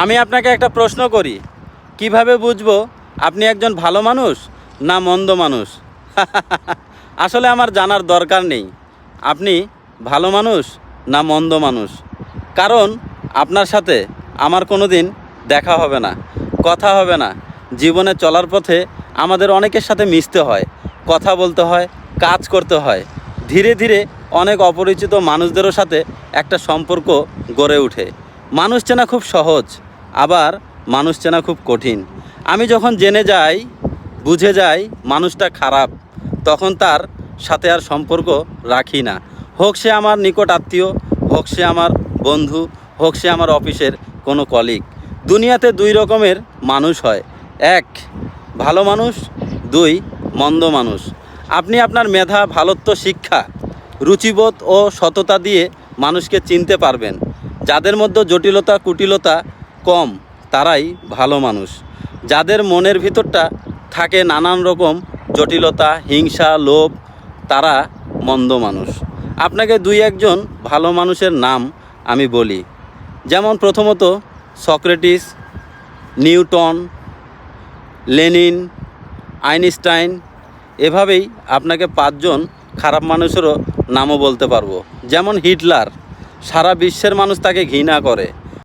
আমি আপনাকে একটা প্রশ্ন করি, কিভাবে বুঝবো আপনি একজন ভালো মানুষ না মন্দ মানুষ? আসলে আমার জানার দরকার নেই আপনি ভালো মানুষ না মন্দ মানুষ, কারণ আপনার সাথে আমার কোনো দিন দেখা হবে না, কথা হবে না। জীবনে চলার পথে আমাদের অনেকের সাথে মিশতে হয়, কথা বলতে হয়, কাজ করতে হয়। ধীরে ধীরে অনেক অপরিচিত মানুষদেরও সাথে একটা সম্পর্ক গড়ে ওঠে। মানুষ চেনা খুব সহজ, আবার মানুষ চেনা খুব কঠিন। আমি যখন জেনে যাই, বুঝে যাই মানুষটা খারাপ, তখন তার সাথে আর সম্পর্ক রাখি না। হোক সে আমার নিকট আত্মীয়, হোক সে আমার বন্ধু, হোক সে আমার অফিসের কোনো কলিগ। দুনিয়াতে দুই রকমের মানুষ হয়, এক ভালো মানুষ, দুই মন্দ মানুষ। আপনি আপনার মেধা, ভালোত্ব, শিক্ষা, রুচিবোধ ও সততা দিয়ে মানুষকে চিনতে পারবেন। যাদের মধ্যে জটিলতা, কুটিলতা কম, তারাই ভালো মানুষ। যাদের মনের ভিতরটা থাকে নানান রকম জটিলতা, হিংসা, লোভ, তারা মন্দ মানুষ। আপনাকে দুই একজন ভালো মানুষের নাম আমি বলি, যেমন প্রথমত সক্রেটিস, নিউটন, লেনিন, আইনস্টাইন। এভাবেই আপনাকে পাঁচজন খারাপ মানুষেরও নামও বলতে পারবো। যেমন হিটলার, সারা বিশ্বের মানুষ তাকে ঘৃণা করে।